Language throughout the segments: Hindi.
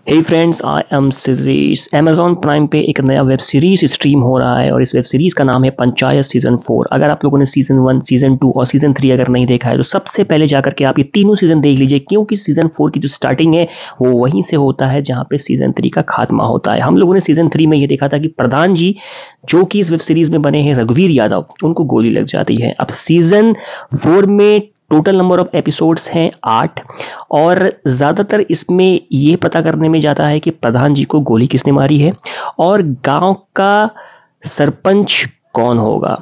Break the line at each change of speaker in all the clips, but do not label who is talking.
Hey friends, I am series. Amazon Prime पे एक नया वेब सीरीज स्ट्रीम हो रहा है और इस वेब सीरीज का नाम है पंचायत सीजन 4। अगर आप लोगों ने सीजन 1, सीजन 2 और सीजन 3 अगर नहीं देखा है तो सबसे पहले जाकर के आप ये तीनों सीजन देख लीजिए, क्योंकि सीजन 4 की जो स्टार्टिंग है वो वहीं से होता है जहां पे सीजन 3 का खात्मा होता है। हम लोगों ने सीजन 3 में ये देखा था कि प्रधान जी जो कि इस वेब सीरीज में बने हैं रघुवीर यादव, उनको गोली लग जाती है। अब सीजन 4 में टोटल नंबर ऑफ एपिसोड्स हैं 8 और ज़्यादातर इसमें ये पता करने में जाता है कि प्रधान जी को गोली किसने मारी है और गांव का सरपंच कौन होगा।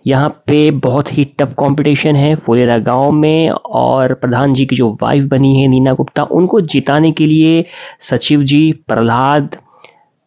यहाँ पे बहुत ही टफ कंपटीशन है फुलेरा गांव में और प्रधान जी की जो वाइफ बनी है नीना गुप्ता, उनको जिताने के लिए सचिव जी, प्रहलाद,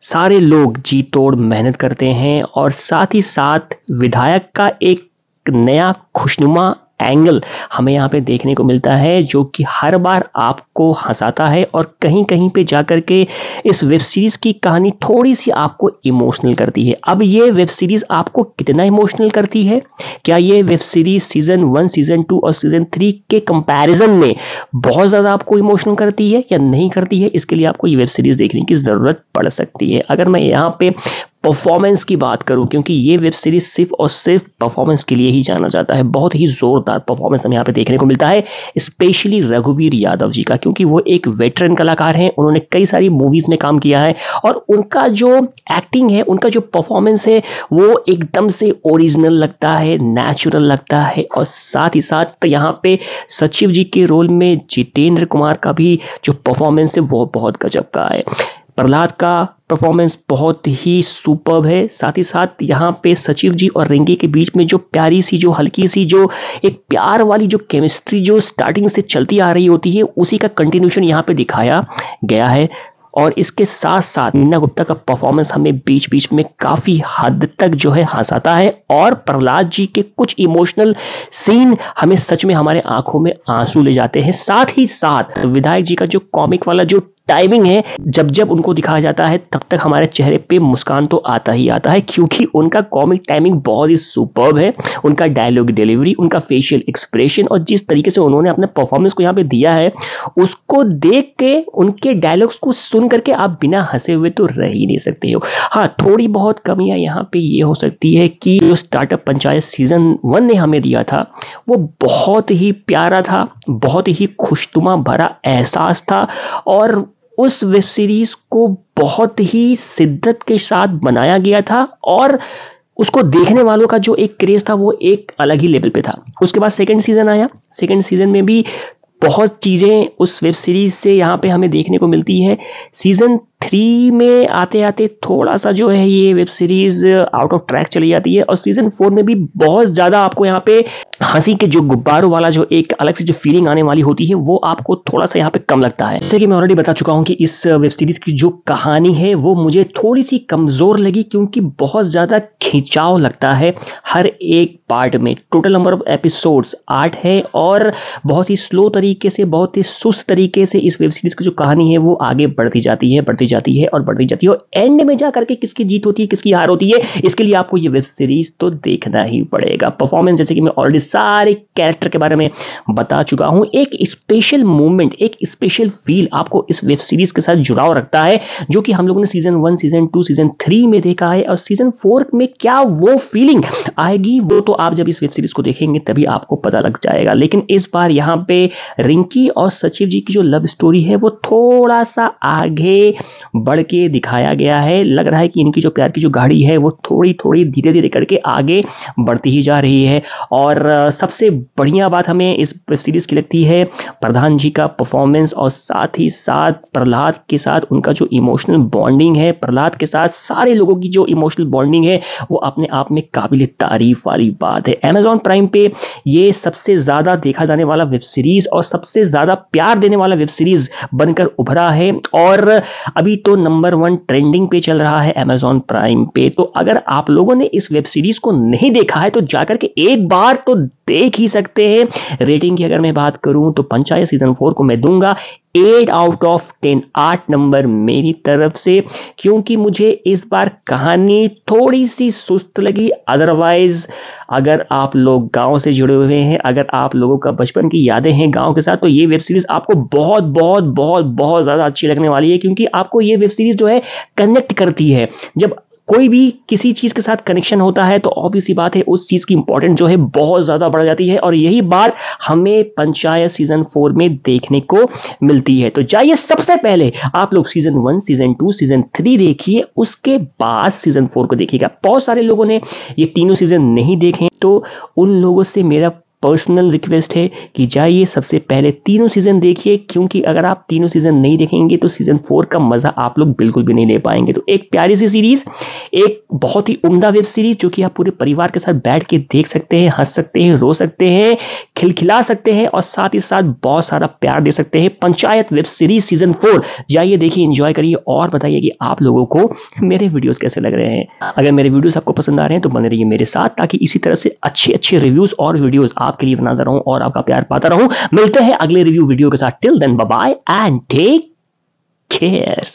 सारे लोग जी तोड़ मेहनत करते हैं और साथ ही साथ विधायक का एक नया खुशनुमा एंगल हमें यहाँ पे देखने को मिलता है जो कि हर बार आपको हंसाता है और कहीं कहीं पे जाकर के इस वेब सीरीज की कहानी थोड़ी सी आपको इमोशनल करती है। अब ये वेब सीरीज आपको कितना इमोशनल करती है, क्या ये वेब सीरीज सीजन 1, सीजन 2 और सीजन 3 के कंपैरिजन में बहुत ज़्यादा आपको इमोशनल करती है या नहीं करती है, इसके लिए आपको ये वेब सीरीज देखने की ज़रूरत पड़ सकती है। अगर मैं यहाँ पे परफॉर्मेंस की बात करूं, क्योंकि ये वेब सीरीज सिर्फ और सिर्फ परफॉर्मेंस के लिए ही जाना जाता है, बहुत ही जोरदार परफॉर्मेंस हमें यहाँ पे देखने को मिलता है, स्पेशली रघुवीर यादव जी का, क्योंकि वो एक वेटरन कलाकार हैं। उन्होंने कई सारी मूवीज में काम किया है और उनका जो एक्टिंग है, उनका जो परफॉर्मेंस है वो एकदम से ओरिजिनल लगता है, नेचुरल लगता है। और साथ ही साथ यहाँ पे सचिव जी के रोल में जितेंद्र कुमार का भी जो परफॉर्मेंस है वो बहुत गजब का है। प्रहलाद का परफॉर्मेंस बहुत ही सुपर्ब है। साथ ही साथ यहाँ पे सचिव जी और रिंकी के बीच में जो प्यारी सी, जो हल्की सी, जो एक प्यार वाली जो केमिस्ट्री जो स्टार्टिंग से चलती आ रही होती है, उसी का कंटिन्यूशन यहाँ पे दिखाया गया है। और इसके साथ साथ नीना गुप्ता का परफॉर्मेंस हमें बीच बीच में काफी हद तक जो है हंसाता है और प्रहलाद जी के कुछ इमोशनल सीन हमें सच में हमारे आंखों में आंसू ले जाते हैं। साथ ही साथ विधायक जी का जो कॉमिक वाला जो टाइमिंग है, जब जब उनको दिखाया जाता है तब तक हमारे चेहरे पे मुस्कान तो आता ही आता है, क्योंकि उनका कॉमिक टाइमिंग बहुत ही सुपर्ब है। उनका डायलॉग डिलीवरी, उनका फेशियल एक्सप्रेशन और जिस तरीके से उन्होंने अपने परफॉर्मेंस को यहाँ पे दिया है, उसको देख के, उनके डायलॉग्स को सुन करके आप बिना हंसे हुए तो रह ही नहीं सकते हो। हाँ, थोड़ी बहुत कमियां यहाँ पे ये हो सकती है कि जो स्टार्टअप पंचायत सीजन 1 ने हमें दिया था वो बहुत ही प्यारा था, बहुत ही खुशनुमा भरा एहसास था और उस वेब सीरीज को बहुत ही शिद्दत के साथ बनाया गया था और उसको देखने वालों का जो एक क्रेज था वो एक अलग ही लेवल पे था। उसके बाद सेकंड सीजन आया, सेकंड सीजन में भी बहुत चीजें उस वेब सीरीज से यहाँ पे हमें देखने को मिलती है। सीजन 3 में आते आते थोड़ा सा जो है ये web series out of track चली जाती है और सीजन 4 में भी बहुत ज्यादा आपको यहाँ पे हंसी के जो गुब्बारों वाला जो एक अलग से जो फीलिंग आने वाली होती है वो आपको थोड़ा सा यहाँ पे कम लगता है। जैसे कि मैं ऑलरेडी बता चुका हूँ कि इस वेब सीरीज की जो कहानी है वो मुझे थोड़ी सी कमजोर लगी, क्योंकि बहुत ज्यादा खिंचाव लगता है हर एक पार्ट में। टोटल नंबर ऑफ एपिसोड्स 8 है और बहुत ही स्लो तरीके से, बहुत ही सुस्त तरीके से इस वेब सीरीज की जो कहानी है वो आगे बढ़ती जाती है और बढ़ती जाती है और एंड में जाकर के किसकी जीत होती है, किसकी हार होती है, इसके लिए आपको ये वेब सीरीज तो देखना ही पड़ेगा। परफॉर्मेंस, जैसे कि मैं ऑलरेडी सारे कैरेक्टर के बारे में बता चुका हूं, एक स्पेशल मोमेंट, एक स्पेशल फील आपको इस वेब सीरीज के साथ जुड़ाव रखता है, जो कि हम लोगों ने सीजन 1, सीजन 2, सीजन 3 में देखा है। और सीजन 4 में क्या वो फीलिंग आएगी वो तो आप जब इस वेब सीरीज को देखेंगे तभी आपको पता लग जाएगा। लेकिन इस बार यहाँ पे रिंकी और सचिव जी की जो लव स्टोरी है वो थोड़ा सा आगे बढ़ के दिखाया गया है। लग रहा है कि इनकी जो प्यार की जो गाड़ी है वो थोड़ी थोड़ी धीरे धीरे करके आगे बढ़ती ही जा रही है। और सबसे बढ़िया बात हमें इस वेब सीरीज की लगती है प्रधान जी का परफॉर्मेंस और साथ ही साथ प्रहलाद के साथ उनका जो इमोशनल बॉन्डिंग है, प्रहलाद के साथ सारे लोगों की जो इमोशनल बॉन्डिंग है वो अपने आप में काबिल तारीफ वाली बात है। अमेजॉन प्राइम पे ये सबसे ज्यादा देखा जाने वाला वेब सीरीज और सबसे ज्यादा प्यार देने वाला वेब सीरीज बनकर उभरा है और अभी तो नंबर 1 ट्रेंडिंग पे चल रहा है अमेजॉन प्राइम पे। तो अगर आप लोगों ने इस वेब सीरीज को नहीं देखा है तो जाकर के एक बार तो देख ही सकते हैं। रेटिंग की अगर मैं बात करूं तो पंचायत सीजन 4 को मैं दूंगा 8 आउट ऑफ 10, 8 नंबर मेरी तरफ से, क्योंकि मुझे इस बार कहानी थोड़ी सी सुस्त लगी। अदरवाइज अगर आप लोग गांव से जुड़े हुए हैं, अगर आप लोगों का बचपन की यादें हैं गांव के साथ, तो ये वेब सीरीज आपको बहुत बहुत बहुत बहुत ज़्यादा अच्छी लगने वाली है, क्योंकि आपको ये वेब सीरीज जो है कनेक्ट करती है। जब कोई भी किसी चीज के साथ कनेक्शन होता है तो ऑब्वियस सी बात है उस चीज की इंपॉर्टेंट जो है बहुत ज्यादा बढ़ जाती है, और यही बात हमें पंचायत सीजन 4 में देखने को मिलती है। तो जाइए सबसे पहले आप लोग सीजन 1, सीजन 2, सीजन 3 देखिए, उसके बाद सीजन 4 को देखिएगा। बहुत सारे लोगों ने ये तीनों सीजन नहीं देखे, तो उन लोगों से मेरा पर्सनल रिक्वेस्ट है कि जाइए सबसे पहले तीनों सीजन देखिए, क्योंकि अगर आप तीनों सीजन नहीं देखेंगे तो सीजन 4 का मजा आप लोग बिल्कुल भी नहीं ले पाएंगे। तो एक प्यारी सी सीरीज, एक बहुत ही उम्दा वेब सीरीज जो कि आप पूरे परिवार के साथ बैठ के देख सकते हैं, हंस सकते हैं, रो सकते हैं, खिलखिला सकते हैं, और साथ ही साथ बहुत सारा प्यार दे सकते हैं। पंचायत वेब सीरीज सीजन 4 जाइए देखिए, एंजॉय करिए, और बताइए कि आप लोगों को मेरे वीडियोस कैसे लग रहे हैं। अगर मेरे वीडियोस आपको पसंद आ रहे हैं तो बने रहिए मेरे साथ, ताकि इसी तरह से अच्छे अच्छे रिव्यूज और वीडियोस आपके लिए बनाता रहूं और आपका प्यार पाता रहूं। मिलते हैं अगले रिव्यू वीडियो के साथ। Till then bye bye and take care.